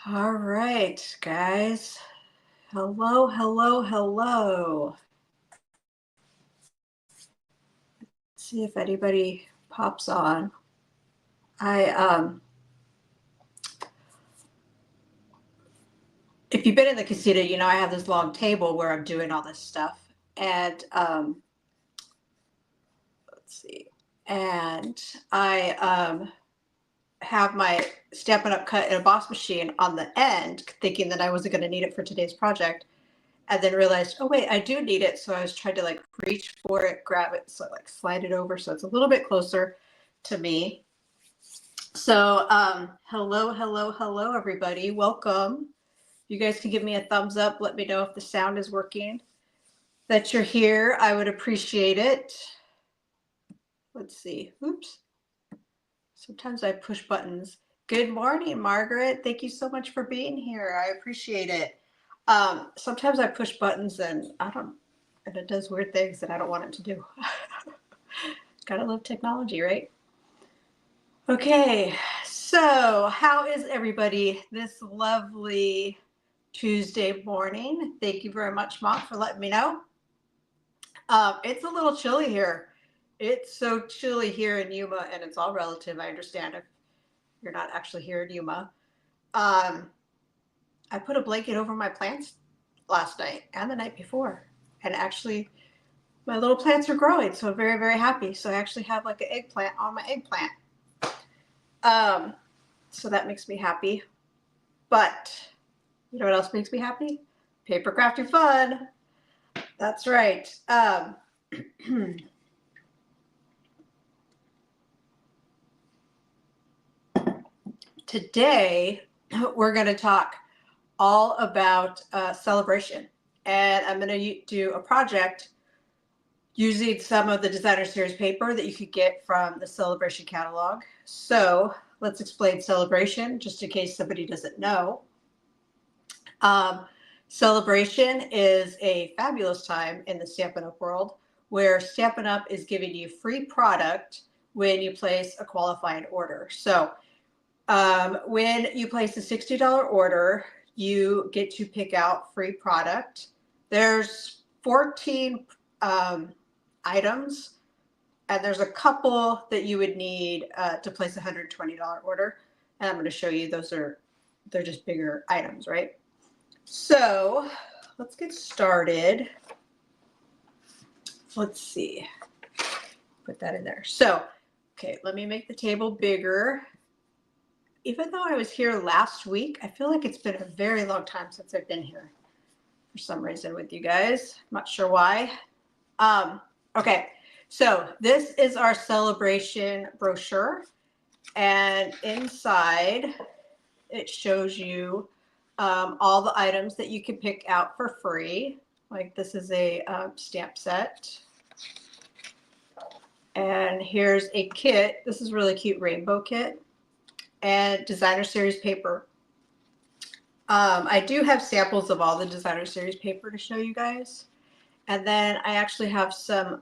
All right, guys. Hello, hello, hello. Let's see if anybody pops on. If you've been in the casita, you know I have this long table where I'm doing all this stuff. And let's see. And I have my Stampin' Up! Cut in a box machine on the end, thinking that I wasn't going to need it for today's project. And then realized, oh wait, I do need it. So I was trying to like reach for it, grab it, so like slide it over so it's a little bit closer to me. So hello, hello, hello, everybody. Welcome. You guys can give me a thumbs up. Let me know if the sound is working. That you're here. I would appreciate it. Let's see. Oops. Sometimes I push buttons. Good morning, Margaret. Thank you so much for being here. I appreciate it. Sometimes I push buttons and it does weird things that I don't want it to do. Gotta love technology, right? Okay, so how is everybody this lovely Tuesday morning? Thank you very much, Mom, for letting me know. It's a little chilly here. It's so chilly here in Yuma, and it's all relative. I understand if you're not actually here in Yuma. I put a blanket over my plants last night and the night before, and actually my little plants are growing, so I'm very, very happy. So I actually have like an eggplant on my eggplant. So that makes me happy. But you know what else makes me happy? Paper crafting fun. That's right. Today, we're going to talk all about celebration. And I'm going to do a project using some of the designer series paper that you could get from the celebration catalog. So let's explain celebration just in case somebody doesn't know. Celebration is a fabulous time in the Stampin' Up! World where Stampin' Up! Is giving you free product when you place a qualifying order. So when you place a $60 order, you get to pick out free product. There's 14 items, and there's a couple that you would need to place a $120 order. And I'm going to show you they're just bigger items, right? So let's get started. Let's see. Put that in there. So, okay, let me make the table bigger. Even though I was here last week, I feel like it's been a very long time since I've been here for some reason with you guys. I'm not sure why. Okay, so this is our celebration brochure. And inside, it shows you all the items that you can pick out for free. Like this is a stamp set. And here's a kit. This is a really cute rainbow kit. And designer series paper. I do have samples of all the designer series paper to show you guys. And then I actually have some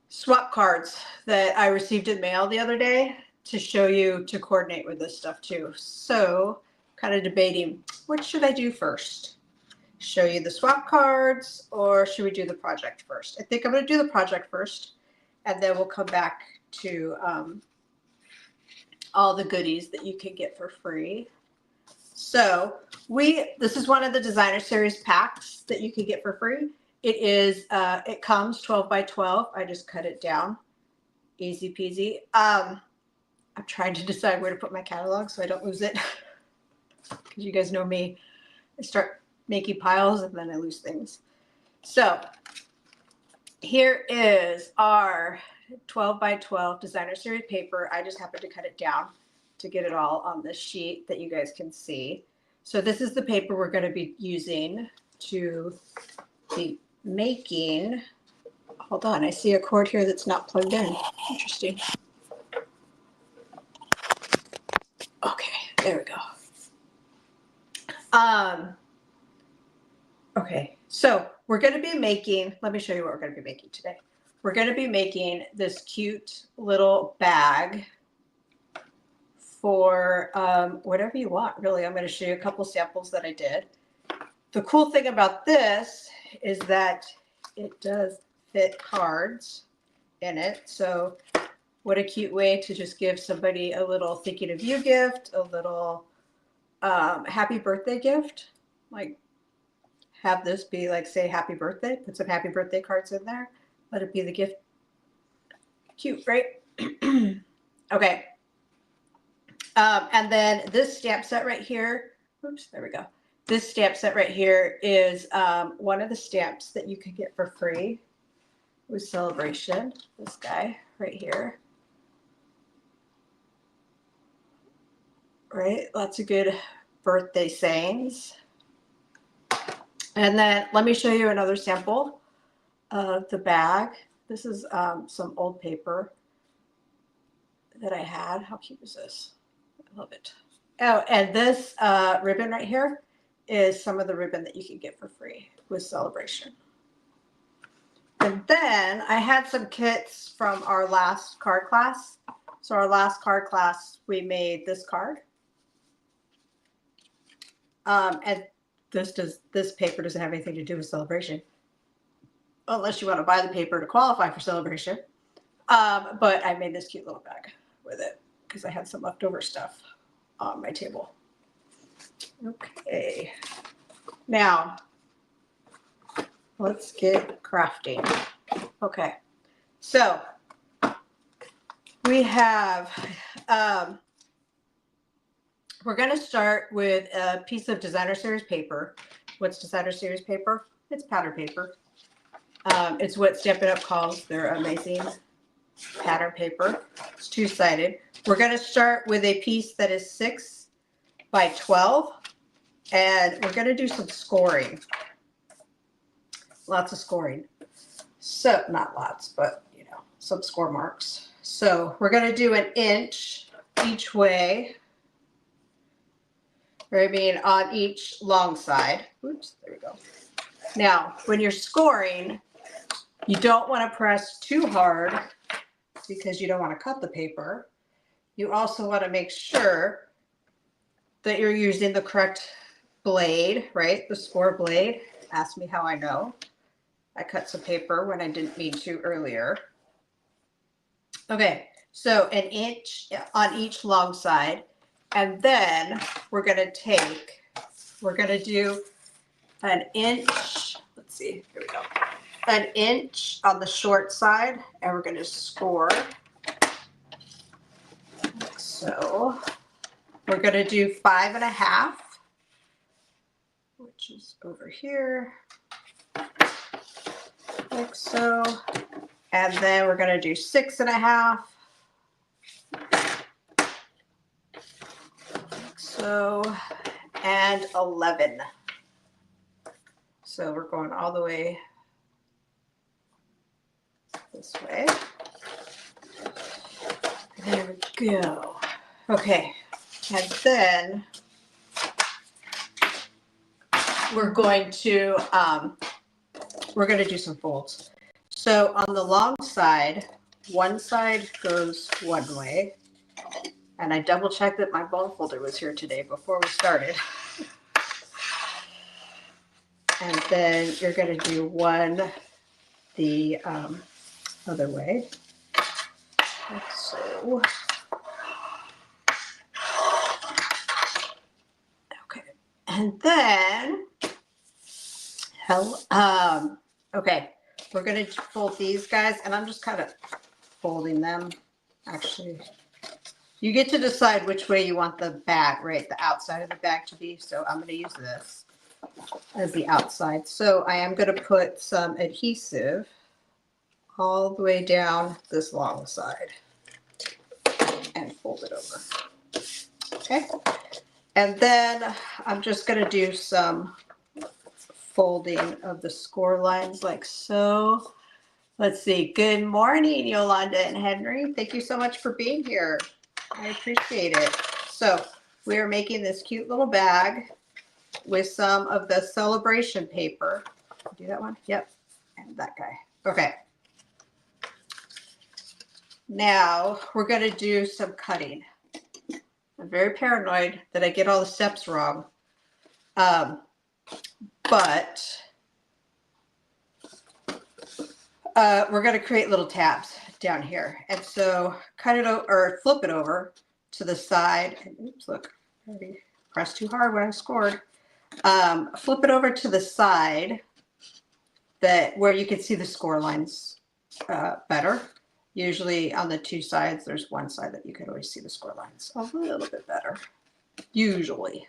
swap cards that I received in mail the other day to show you to coordinate with this stuff too. So kind of debating, what should I do first? Show you the swap cards or should we do the project first? I think I'm going to do the project first, and then we'll come back to all the goodies that you can get for free. So this is one of the designer series packs that you can get for free. It comes 12 by 12. I just cut it down. Easy peasy. I'm trying to decide where to put my catalog so I don't lose it. Because you guys know me. I start making piles and then I lose things. So here is our 12 by 12 designer series paper. I just happened to cut it down to get it all on this sheet that you guys can see. So this is the paper we're going to be using to be making. Hold on, I see a cord here that's not plugged in. Interesting. Okay, there we go. Okay, so we're going to be making, let me show you what we're going to be making today. We're going to be making this cute little bag for whatever you want, really. I'm going to show you a couple samples that I did. The cool thing about this is that it does fit cards in it. So what a cute way to just give somebody a little thinking of you gift, a little happy birthday gift. Like have this be like, say happy birthday, put some happy birthday cards in there. Let it be the gift. Cute, right? Okay. And then this stamp set right here, oops, there we go. This stamp set right here is one of the stamps that you could get for free with Celebration. This guy right here. Right? Lots of good birthday sayings. And then let me show you another sample of the bag. This is some old paper that I had. How cute is this? I love it. Oh, and this ribbon right here is some of the ribbon that you can get for free with Celebration. And then I had some kits from our last card class. So our last card class, we made this card. And this paper doesn't have anything to do with Celebration, unless you want to buy the paper to qualify for Celebration. But I made this cute little bag with it because I had some leftover stuff on my table. Okay, now let's get crafting. Okay, so we have, we're going to start with a piece of designer series paper. What's designer series paper? It's pattern paper. It's what Stampin' Up! Calls their amazing pattern paper. It's two-sided. We're going to start with a piece that is 6 by 12, and we're going to do some scoring. Lots of scoring. So, not lots, but, you know, some score marks. So, we're going to do 1 inch each way. I mean, on each long side. Oops, there we go. Now, when you're scoring, you don't want to press too hard because you don't want to cut the paper. You also want to make sure that you're using the correct blade, right? The score blade. Ask me how I know. I cut some paper when I didn't mean to earlier. Okay, so 1 inch on each long side. And then we're going to do 1 inch. Let's see, here we go. 1 inch on the short side, and we're going to score. Like so. We're going to do 5.5, which is over here, like so. And then we're going to do 6.5, like so, and 11. So we're going all the way this way. There we go. Okay, and then we're going to do some folds. So on the long side, one side goes one way, and I double checked that my bone folder was here today before we started. And then you're going to do one the other way, like so. Okay, and then okay, we're going to fold these guys, and I'm just kind of folding them. Actually, you get to decide which way you want the bag, right? The outside of the bag to be. So I'm going to use this as the outside. So I am going to put some adhesive all the way down this long side and fold it over. Okay. And then I'm just going to do some folding of the score lines like so. Let's see. Good morning, Yolanda and Henry. Thank you so much for being here. I appreciate it. So we are making this cute little bag with some of the Celebration paper. Do that one? Yep. And that guy. Okay. Now we're going to do some cutting. I'm very paranoid that I get all the steps wrong. But we're going to create little tabs down here. And so cut it or flip it over to the side. And oops, look, I already pressed too hard when I scored. Flip it over to the side that where you can see the score lines better. Usually on the two sides, there's one side that you can always see the score lines a little bit better. Usually.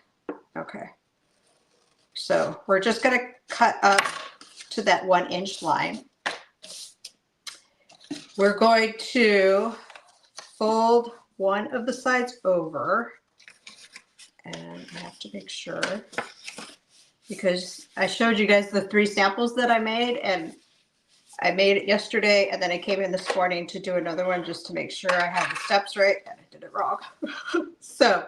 Okay. So we're just going to cut up to that 1 inch line. We're going to fold one of the sides over, and I have to make sure, because I showed you guys the 3 samples that I made, and I made it yesterday, and then I came in this morning to do another one just to make sure I had the steps right, and I did it wrong. So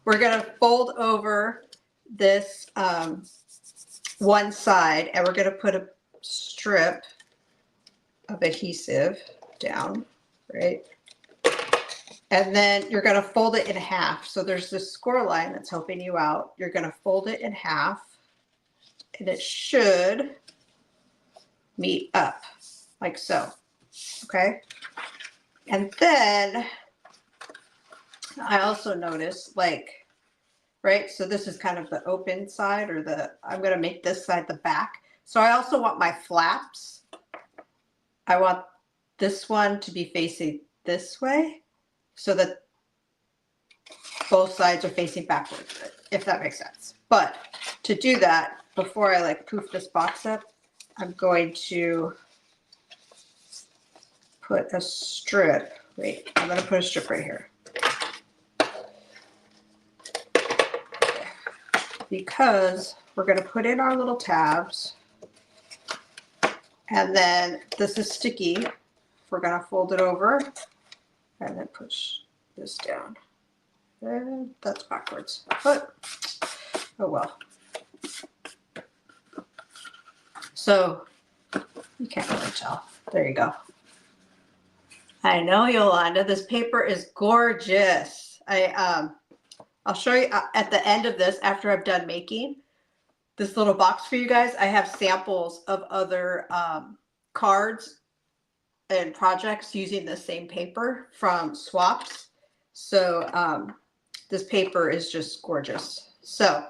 we're going to fold over this one side, and we're going to put a strip of adhesive down, right? And then you're going to fold it in half. So there's this score line that's helping you out. You're going to fold it in half, and it should meet up like so. Okay. And then I also noticed, like, right, so this is kind of the open side, or I'm going to make this side the back. So I also want my flaps. I want this one to be facing this way so that both sides are facing backwards, if that makes sense. But to do that, before I like poof this box up, I'm going to put a strip. Wait, I'm going to put a strip right here. Because we're going to put in our little tabs. And then this is sticky. We're going to fold it over and then push this down. And that's backwards. But, oh well. So you can't really tell. There you go. I know, Yolanda, this paper is gorgeous. I'll show you at the end of this, after I'm done making this little box for you guys. I have samples of other cards and projects using the same paper from swaps. So this paper is just gorgeous. So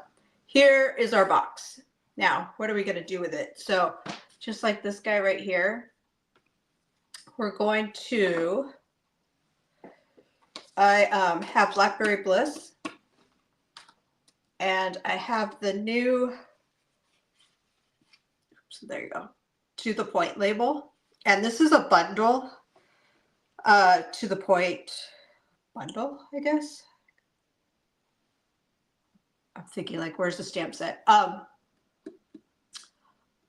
here is our box. Now, what are we going to do with it? So just like this guy right here, we're going to, I have Blackberry Bliss, and I have the new, so there you go, To the Point label. And this is a bundle, To the Point bundle, I guess. I'm thinking, like, where's the stamp set?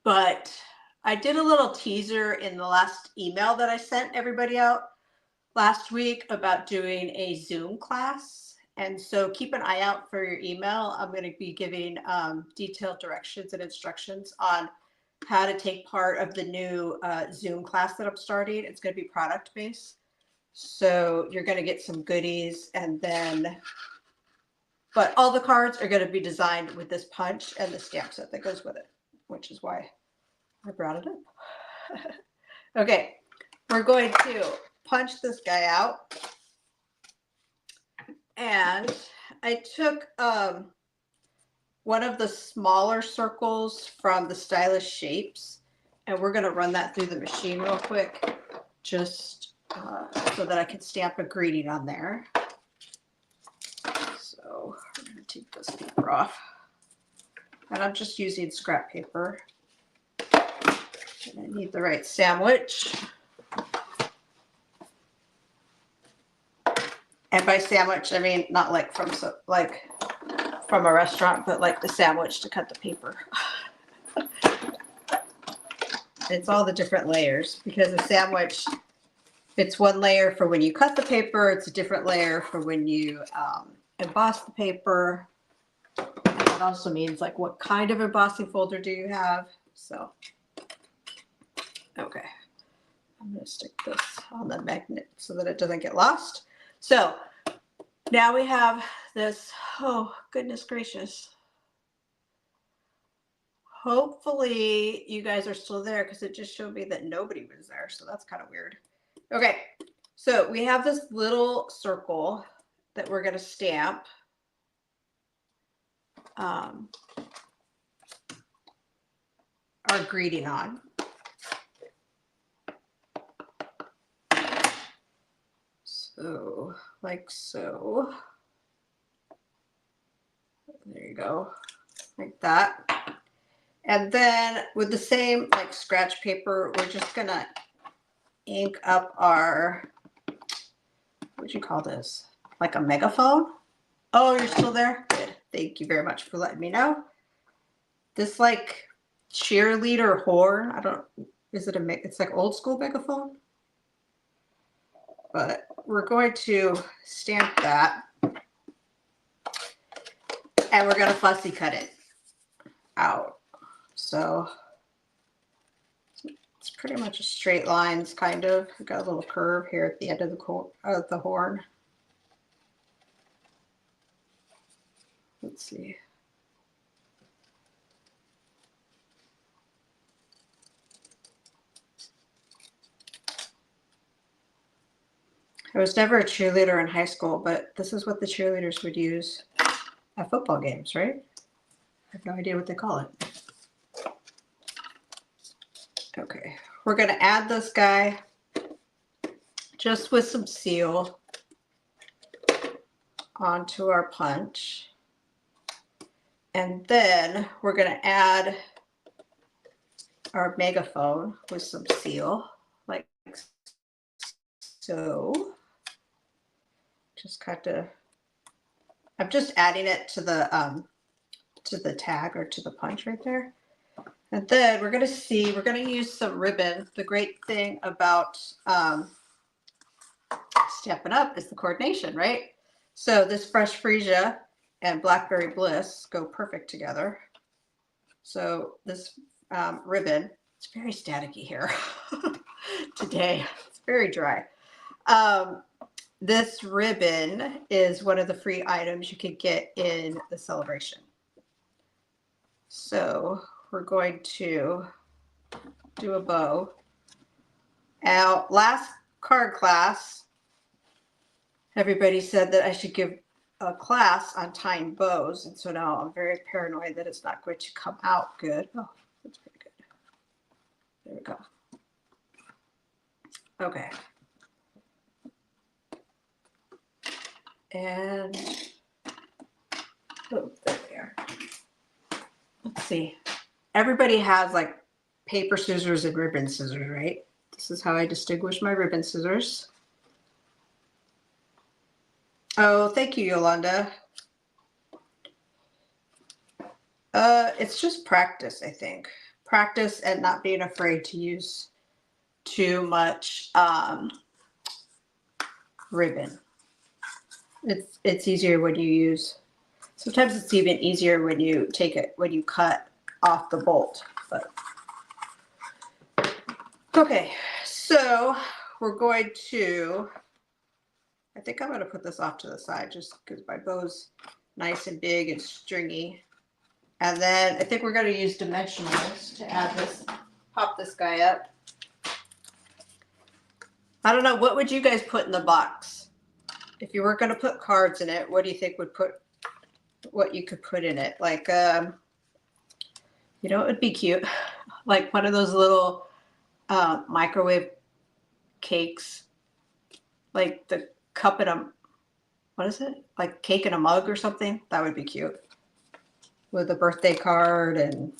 But I did a little teaser in the last email that I sent everybody out last week about doing a Zoom class. And so keep an eye out for your email. I'm going to be giving detailed directions and instructions on how to take part of the new Zoom class that I'm starting. It's going to be product based. So you're going to get some goodies, and then, but all the cards are going to be designed with this punch and the stamp set that goes with it, which is why I brought it up. Okay, we're going to punch this guy out. And I took one of the smaller circles from the Stylish Shapes, and we're going to run that through the machine real quick, just so that I can stamp a greeting on there. So I'm going to take this paper off. And I'm just using scrap paper. And I need the right sandwich. And by sandwich, I mean not like from a restaurant, but like the sandwich to cut the paper. It's all the different layers, because a sandwich, it's one layer for when you cut the paper. It's a different layer for when you emboss the paper. And that also means, like, what kind of embossing folder do you have? So, okay. I'm going to stick this on the magnet so that it doesn't get lost. So Now we have this, oh, goodness gracious. Hopefully you guys are still there because it just showed me that nobody was there. So that's kind of weird. Okay, so we have this little circle that we're going to stamp. Our greeting on. So, like so. There you go. Like that. And then with the same like scratch paper, we're just going to ink up our, what'd you call this? Like a megaphone? Oh, you're still there? Good. Thank you very much for letting me know. This like cheerleader horn, I don't, is it it's like old school megaphone? But we're going to stamp that and we're going to fussy cut it out. So it's pretty much a straight lines kind of. We've got a little curve here at the end of the horn. Let's see. I was never a cheerleader in high school, but this is what the cheerleaders would use at football games, right? I have no idea what they call it. Okay, we're going to add this guy just with some seal onto our punch. And then we're going to add our megaphone with some seal, like so. Just kind of, I'm just adding it to the tag or to the punch right there. And then we're going to use some ribbon. The great thing about Stampin' Up is the coordination, right? So this Fresh Freesia and Blackberry Bliss go perfect together. So this ribbon, it's very staticky here today. It's very dry. This ribbon is one of the free items you could get in the celebration. So we're going to do a bow. Now, last card class, everybody said that I should give a class on tying bows. And so now I'm very paranoid that it's not going to come out good. Oh, that's pretty good. There we go. Okay. And, oh, there we are. Let's see. Everybody has like paper scissors and ribbon scissors, right? This is how I distinguish my ribbon scissors. Oh, thank you, Yolanda. It's just practice, I think. Practice and not being afraid to use too much ribbon. It's easier when you use, sometimes it's even easier when you cut off the bolt. But okay, so we're going to, I think I'm going to put this off to the side just because my bow's nice and big and stringy. And then I think we're going to use dimensionals to add this, pop this guy up. I don't know, what would you guys put in the box? If you were going to put cards in it, what do you think what you could put in it? Like, you know, it would be cute. Like one of those little microwave cakes, like the cup in a, what is it? Like cake in a mug or something? That would be cute. With a birthday card and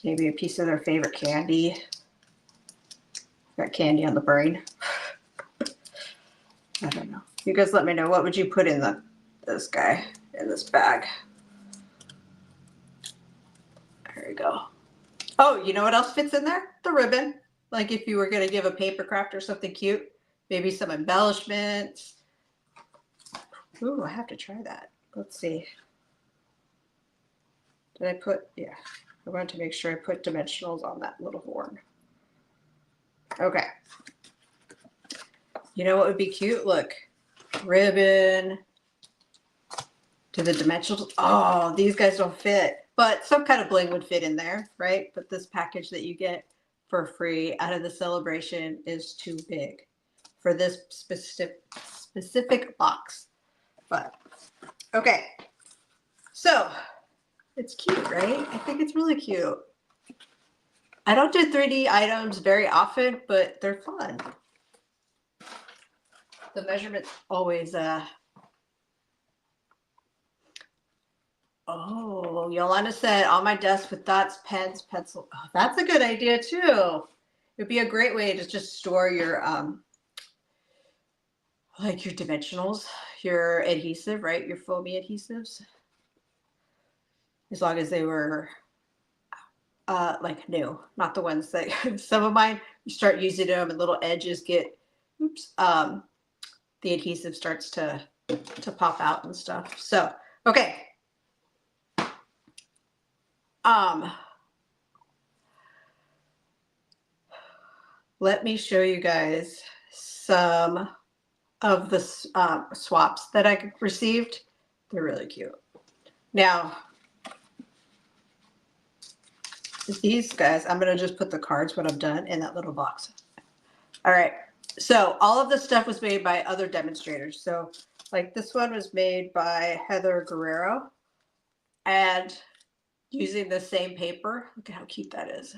maybe a piece of their favorite candy. Got candy on the brain. I don't know. You guys let me know. What would you put in this guy, in this bag? There we go. Oh, you know what else fits in there? The ribbon. Like if you were going to give a paper craft or something cute, maybe some embellishments. Ooh, I have to try that. Let's see. Did I put, yeah, I wanted to make sure I put dimensionals on that little horn. Okay. You know what would be cute? Look, ribbon to the dimensionals. Oh, these guys don't fit, but some kind of bling would fit in there, right? But this package that you get for free out of the celebration is too big for this specific box. But okay, so it's cute, right? I think it's really cute. I don't do 3D items very often, but they're fun. The measurements always oh, Yolanda said on my desk with dots, pens, pencil. Oh, that's a good idea too. It'd be a great way to just store your like your dimensionals, your adhesive, right? Your foamy adhesives. As long as they were like new, not the ones that some of mine, you start using them and little edges get, oops, the adhesive starts to pop out and stuff. So, okay. Let me show you guys some of the swaps that I received. They're really cute. Now, these guys, I'm going to just put the cards when I'm done in that little box. All right. So all of this stuff was made by other demonstrators. So like this one was made by Heather Guerrero and using the same paper. Look at how cute that is.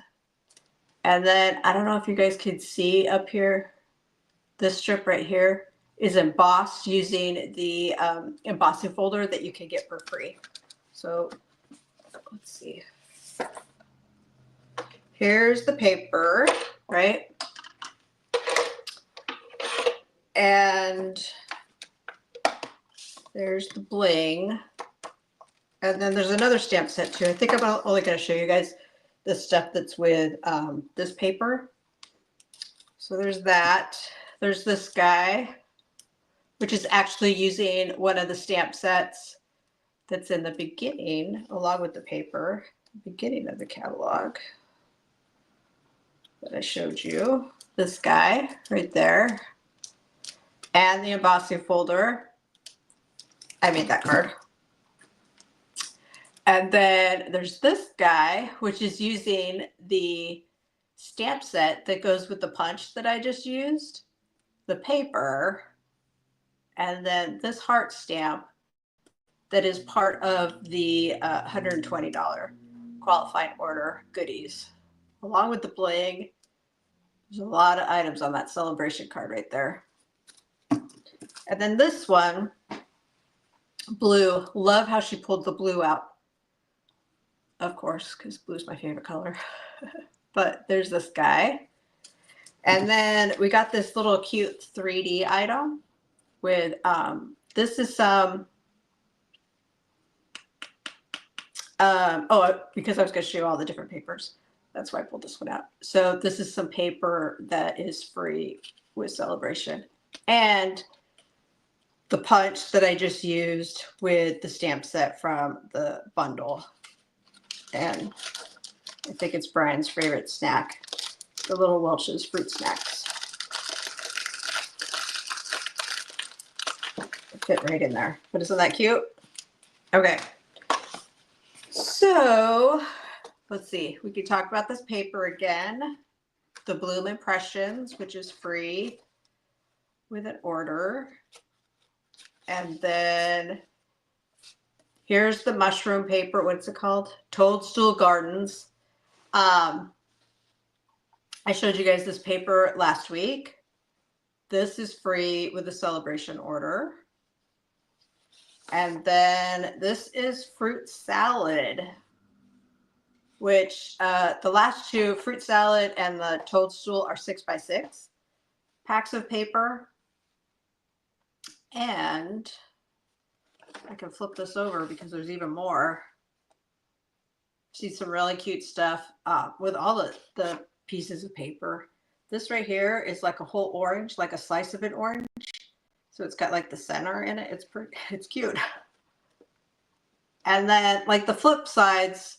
And then I don't know if you guys can see up here, this strip right here is embossed using the embossing folder that you can get for free. So let's see. Here's the paper, right? And there's the bling. And then there's another stamp set too. I think I'm only going to show you guys the stuff that's with this paper. So there's that. There's this guy, which is actually using one of the stamp sets that's in the beginning, along with the paper, beginning of the catalog that I showed you. This guy right there. And the embossing folder. I made that card. And then there's this guy, which is using the stamp set that goes with the punch that I just used, the paper, and then this heart stamp that is part of the $120 qualifying order goodies, along with the bling. There's a lot of items on that celebration card right there. And then this one, blue. Love how she pulled the blue out. Of course, because blue is my favorite color. But there's this guy. And then we got this little cute 3D item with, this is some, because I was going to show you all the different papers. That's why I pulled this one out. So this is some paper that is free with Celebration. And the punch that I just used with the stamp set from the bundle. And I think it's Brian's favorite snack, the little Welch's fruit snacks. They fit right in there. But isn't that cute? Okay. So let's see. We could talk about this paper again. The Bloom Impressions, which is free with an order. And then here's the mushroom paper. What's it called? Toadstool Gardens. I showed you guys this paper last week. This is free with a Celebration order. And then this is fruit salad, which the last two, fruit salad and the toadstool, are 6x6 packs of paper. And I can flip this over because there's even more. See some really cute stuff with all the pieces of paper. This right here is like a whole orange, like a slice of an orange. So it's got like the center in it. It's pretty, it's cute. And then like the flip sides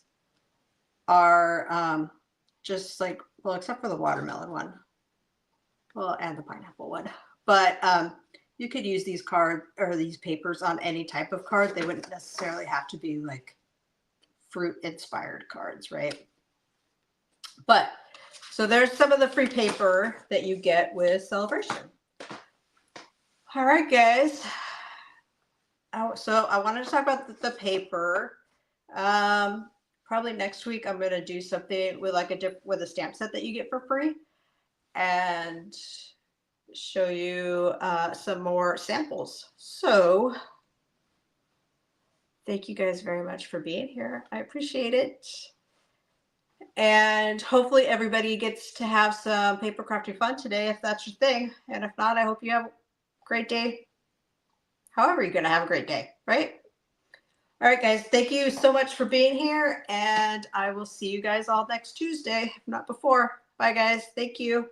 are just like, well, except for the watermelon one. Well, and the pineapple one. But you could use these card or these papers on any type of card. They wouldn't necessarily have to be like fruit inspired cards, right? But so there's some of the free paper that you get with Celebration. All right, guys. So I wanted to talk about the paper. Probably next week I'm gonna do something with like with a stamp set that you get for free, and show you some more samples. So thank you guys very much for being here. I appreciate it. And hopefully everybody gets to have some paper crafting fun today if that's your thing. And if not, I hope you have a great day. However you're going to have a great day, right? All right, guys, thank you so much for being here. And I will see you guys all next Tuesday, if not before. Bye, guys. Thank you.